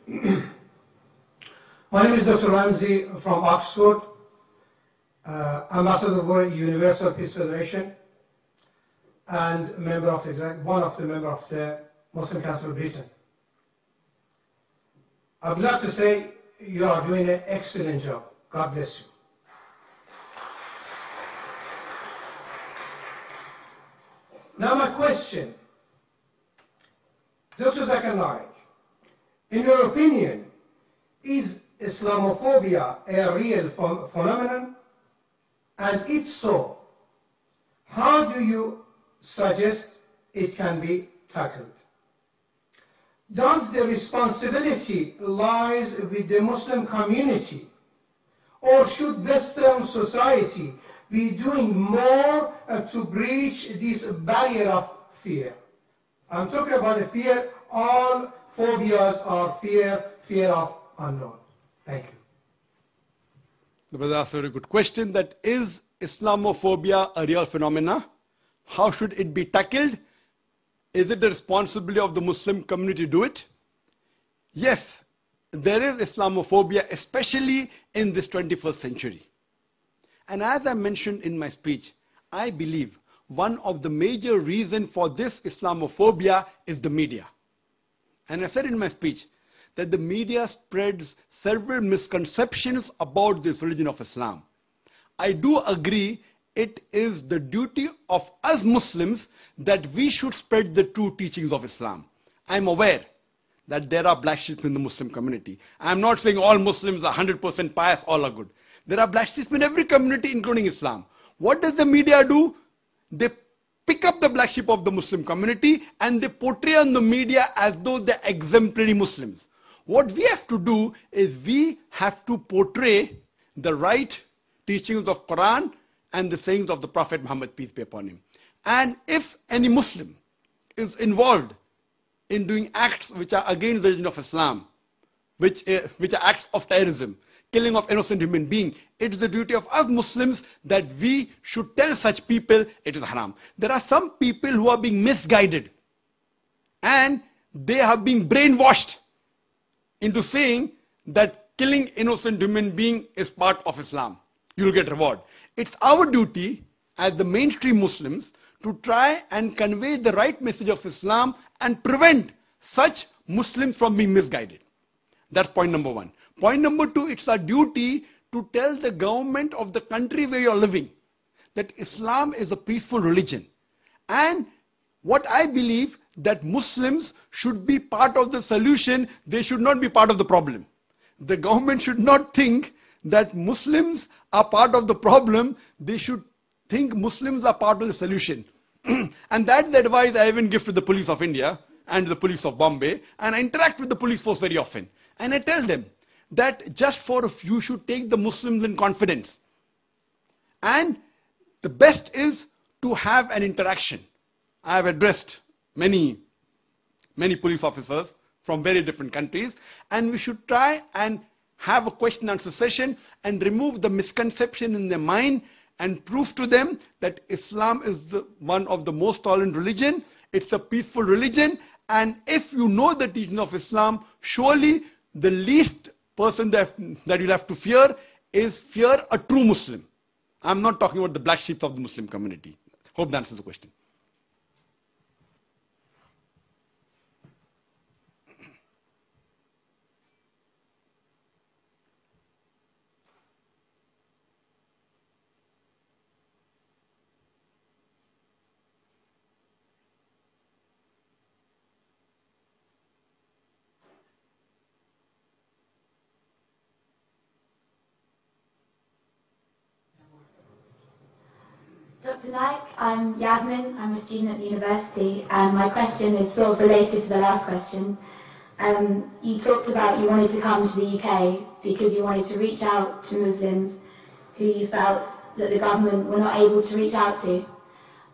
My name is Dr. Ramsey from Oxford, Ambassador for Universal Peace Federation, and one of the members of the Muslim Council of Britain. I would like to say you are doing an excellent job. God bless you. Now my question, Dr. Zakir Naik, in your opinion, is Islamophobia a real phenomenon? And if so, how do you suggest it can be tackled? Does the responsibility lies with the Muslim community, or should Western society be doing more to breach this barrier of fear? I'm talking about the fear. All phobias are fear of unknown. Thank you. The brother asked a very good question, that is Islamophobia a real phenomena? How should it be tackled? Is it the responsibility of the Muslim community to do it? Yes, there is Islamophobia, especially in this 21st century. And as I mentioned in my speech, I believe one of the major reasons for this Islamophobia is the media. And I said in my speech that the media spreads several misconceptions about this religion of Islam. I do agree it is the duty of us Muslims that we should spread the true teachings of Islam. I am aware that there are black sheep in the Muslim community. I am not saying all Muslims are 100% pious, all are good. There are black sheep in every community, including Islam. What does the media do? They pick up the black sheep of the Muslim community and they portray on the media as though they're exemplary Muslims. What we have to do is we have to portray the right teachings of Quran and the sayings of the Prophet Muhammad, peace be upon him. And if any Muslim is involved in doing acts which are against the religion of Islam, which are acts of terrorism, killing of innocent human beings, it is the duty of us Muslims that we should tell such people it is haram. There are some people who are being misguided and they are being brainwashed into saying that killing innocent human being is part of Islam. You will get reward. It's our duty as the mainstream Muslims to try and convey the right message of Islam and prevent such Muslims from being misguided. That's point number one. Point number two, it's our duty to tell the government of the country where you're living that Islam is a peaceful religion. And what I believe that Muslims should be part of the solution, they should not be part of the problem. The government should not think that Muslims are part of the problem, they should think Muslims are part of the solution. And that's the advice I even give to the police of India and the police of Bombay, and I interact with the police force very often. And I tell them that just for a few should take the Muslims in confidence. And the best is to have an interaction. I have addressed many police officers from very different countries, and we should try and have a question and answer session and remove the misconception in their mind and prove to them that Islam is one of the most tolerant religion, it's a peaceful religion, and if you know the teaching of Islam, surely the least person that you'll have to fear is fear a true Muslim. I'm not talking about the black sheep of the Muslim community. Hope that answers the question. Dr. Naik, I'm Yasmin, I'm a student at the university, and my question is sort of related to the last question. You talked about you wanted to come to the UK because you wanted to reach out to Muslims who you felt that the government were not able to reach out to.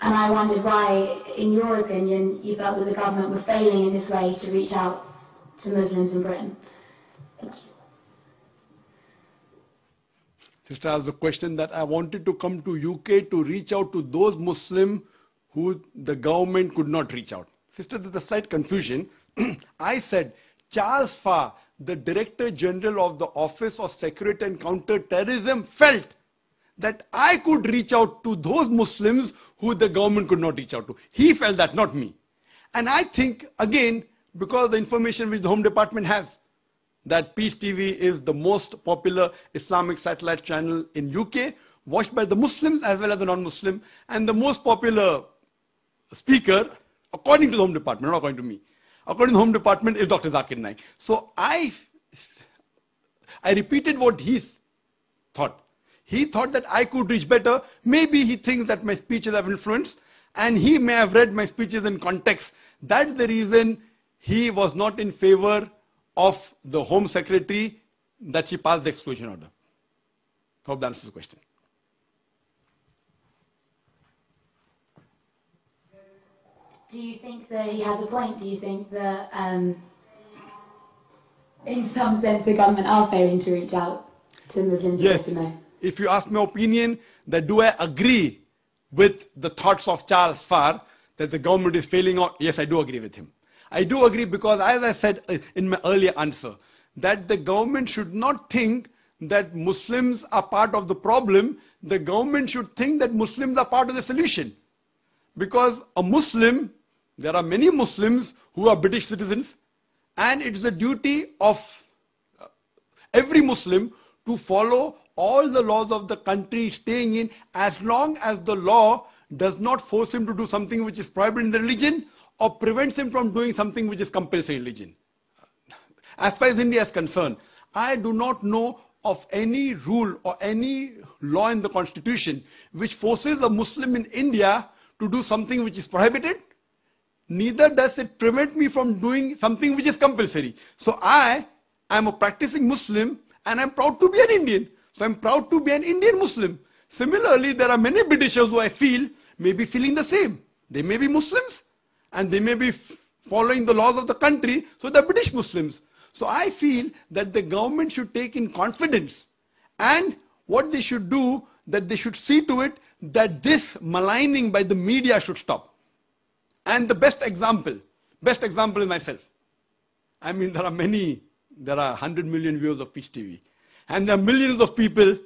And I wondered why, in your opinion, you felt that the government were failing in this way to reach out to Muslims in Britain. Thank you. Sister asked the question that I wanted to come to UK to reach out to those Muslims who the government could not reach out. Sister, there's a slight confusion. I said Charles Farr, the Director General of the Office of Security and Counter-Terrorism felt that I could reach out to those Muslims who the government could not reach out to. He felt that, not me. And I think, again, because of the information which the Home Department has, that Peace TV is the most popular Islamic satellite channel in UK, watched by the Muslims as well as the non-Muslim, and the most popular speaker, according to the Home Department, not according to me, according to the Home Department, is Dr. Zakir Naik. So I repeated what he thought. He thought that I could reach better. Maybe he thinks that my speeches have influence, and he may have read my speeches in context. That's the reason he was not in favor of the Home Secretary that she passed the exclusion order. Hope that answers the question. Do you think that he has a point? Do you think that, in some sense, the government are failing to reach out to Muslims? Yes. If you ask my opinion, that do I agree with the thoughts of Charles Farr that the government is failing out? Yes, I do agree with him. I do agree because, as I said in my earlier answer, that the government should not think that Muslims are part of the problem. The government should think that Muslims are part of the solution. Because a Muslim, there are many Muslims who are British citizens, and it's the duty of every Muslim to follow all the laws of the country staying in, as long as the law does not force him to do something which is prohibited in the religion or prevents him from doing something which is compulsory in religion. As far as India is concerned, I do not know of any rule or any law in the constitution which forces a Muslim in India to do something which is prohibited. Neither does it prevent me from doing something which is compulsory. So I am a practicing Muslim and I'm proud to be an Indian. So I'm proud to be an Indian Muslim. Similarly, there are many Britishers who I feel may be feeling the same. They may be Muslims and they may be following the laws of the country, so they're British Muslims. So I feel that the government should take in confidence, and what they should do, that they should see to it that this maligning by the media should stop. And the best example is myself. I mean, there are 100 million viewers of Peace TV. And there are millions of people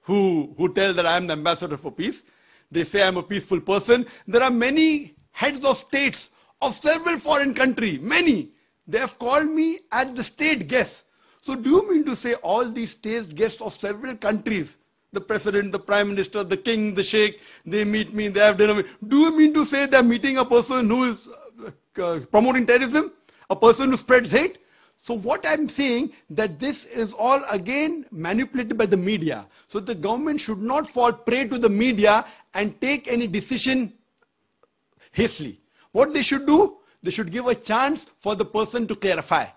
who tell that I am the ambassador for peace. They say I'm a peaceful person. There are many heads of states of several foreign countries, many. They have called me as the state guest. So do you mean to say all these state guests of several countries, the president, the prime minister, the king, the sheikh, they meet me, they have dinner. Do you mean to say they're meeting a person who is promoting terrorism? A person who spreads hate? So what I'm saying, that this is all again manipulated by the media. So the government should not fall prey to the media and take any decision hastily. What they should do, they should give a chance for the person to clarify.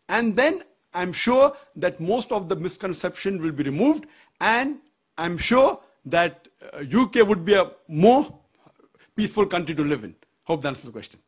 And then I'm sure that most of the misconception will be removed, and I'm sure that UK would be a more peaceful country to live in. Hope that answers the question.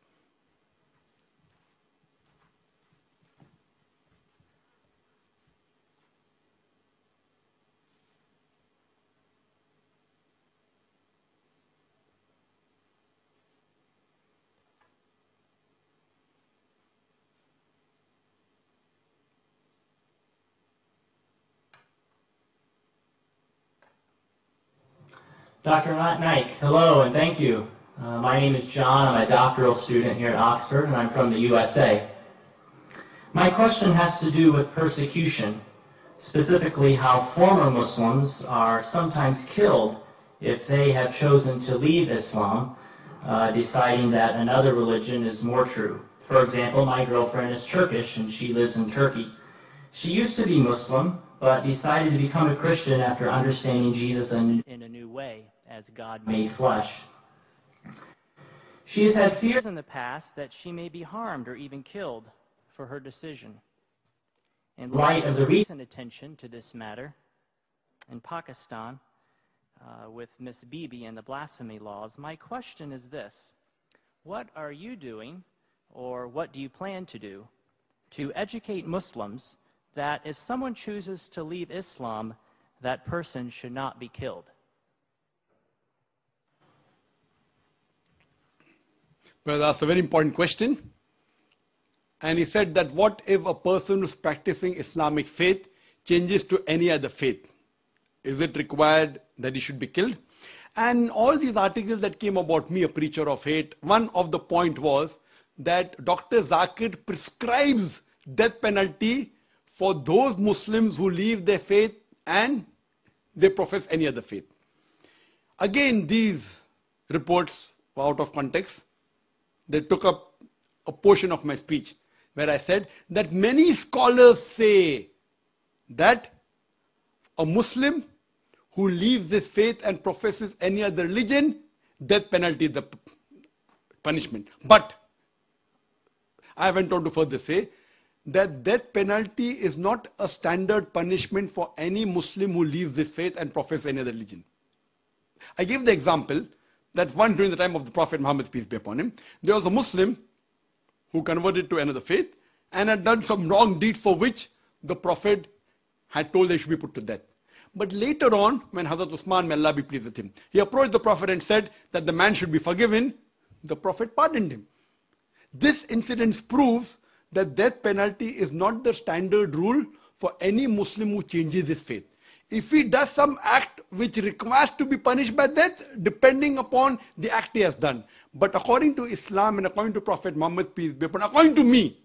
Dr. Naik, hello and thank you. My name is John. I'm a doctoral student here at Oxford, and I'm from the USA. My question has to do with persecution, specifically how former Muslims are sometimes killed if they have chosen to leave Islam, deciding that another religion is more true. For example, my girlfriend is Turkish and she lives in Turkey. She used to be Muslim, but decided to become a Christian after understanding Jesus in a new way, as God made flesh. She has had fears in the past that she may be harmed or even killed for her decision. In light of the recent attention to this matter in Pakistan with Miss Bibi and the blasphemy laws, my question is this: what are you doing, or what do you plan to do, to educate Muslims that if someone chooses to leave Islam, that person should not be killed? Well, that's a very important question. And he said that what if a person who's practicing Islamic faith changes to any other faith? Is it required that he should be killed? And all these articles that came about me, a preacher of hate, one of the point was that Dr. Zakir prescribes death penalty for those Muslims who leave their faith and they profess any other faith. Again, these reports were out of context. They took up a portion of my speech where I said that many scholars say that a Muslim who leaves his faith and professes any other religion, death penalty is the punishment. But I went on to further say that death penalty is not a standard punishment for any Muslim who leaves this faith and professes any other religion. I gave the example that one during the time of the Prophet Muhammad, peace be upon him, there was a Muslim who converted to another faith and had done some wrong deeds for which the Prophet had told they should be put to death. But later on, when Hazrat Usman, may Allah be pleased with him, he approached the Prophet and said that the man should be forgiven. The Prophet pardoned him. This incident proves that death penalty is not the standard rule for any Muslim who changes his faith. If he does some act which requires to be punished by death, depending upon the act he has done. But according to Islam and according to Prophet Muhammad, peace be upon him, according to me,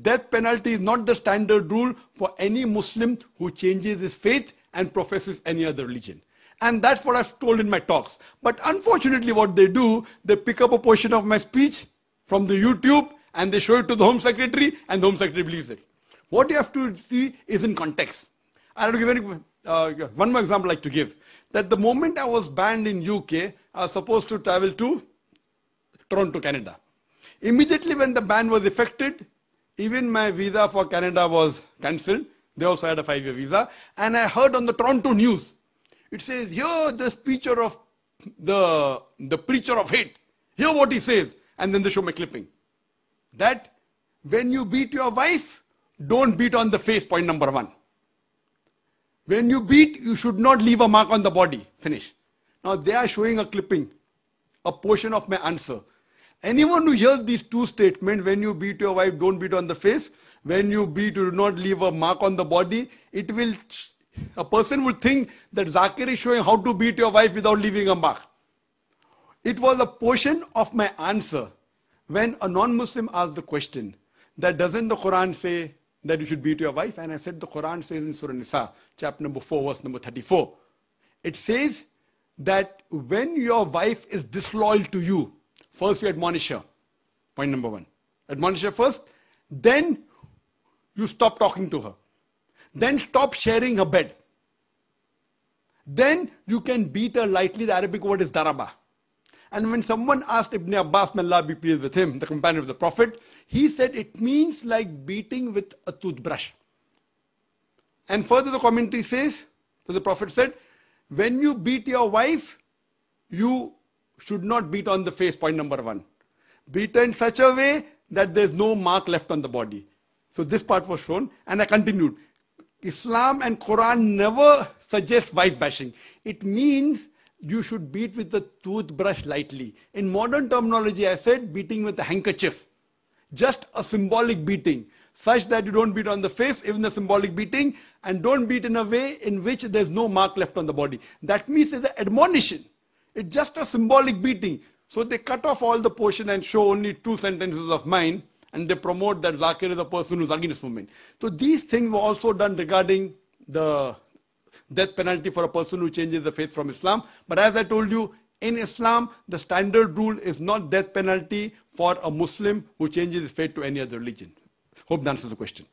death penalty is not the standard rule for any Muslim who changes his faith and professes any other religion. And that's what I've told in my talks. But unfortunately what they do, they pick up a portion of my speech from the YouTube and they show it to the Home Secretary and the Home Secretary believes it. What you have to see is in context. I have to give one more example I'd like to give. That the moment I was banned in UK, I was supposed to travel to Toronto, Canada. Immediately when the ban was effected, even my visa for Canada was cancelled. They also had a 5-year visa. And I heard on the Toronto news, it says, here the preacher of the preacher of hate. Hear what he says. And then they show my clipping. That when you beat your wife, don't beat on the face, point number 1. When you beat, you should not leave a mark on the body. Finish. Now they are showing a clipping, a portion of my answer. Anyone who hears these two statements, when you beat your wife, don't beat on the face. When you beat, you do not leave a mark on the body. A person would think that Zakir is showing how to beat your wife without leaving a mark. It was a portion of my answer when a non-Muslim asked the question that doesn't the Quran say that you should beat your wife? And I said the Quran says in Surah Nisa, chapter number 4, verse number 34. It says that when your wife is disloyal to you, first you admonish her. Point number 1. Admonish her first. Then you stop talking to her. Then stop sharing her bed. Then you can beat her lightly. The Arabic word is daraba. And when someone asked Ibn Abbas, may Allah be pleased with him, the companion of the Prophet, he said it means like beating with a toothbrush. And further the commentary says, so the Prophet said, when you beat your wife, you should not beat on the face, point number 1. Beat her in such a way that there's no mark left on the body. So this part was shown, and I continued. Islam and Quran never suggest wife bashing. It means you should beat with the toothbrush lightly. In modern terminology, I said beating with a handkerchief. Just a symbolic beating, such that you don't beat on the face, even a symbolic beating, and don't beat in a way in which there's no mark left on the body. That means it's an admonition. It's just a symbolic beating. So they cut off all the portion and show only 2 sentences of mine, and they promote that Zakir is a person who's against women. So these things were also done regarding the death penalty for a person who changes the faith from Islam. But as I told you, in Islam, the standard rule is not death penalty for a Muslim who changes his faith to any other religion. Hope that answers the question.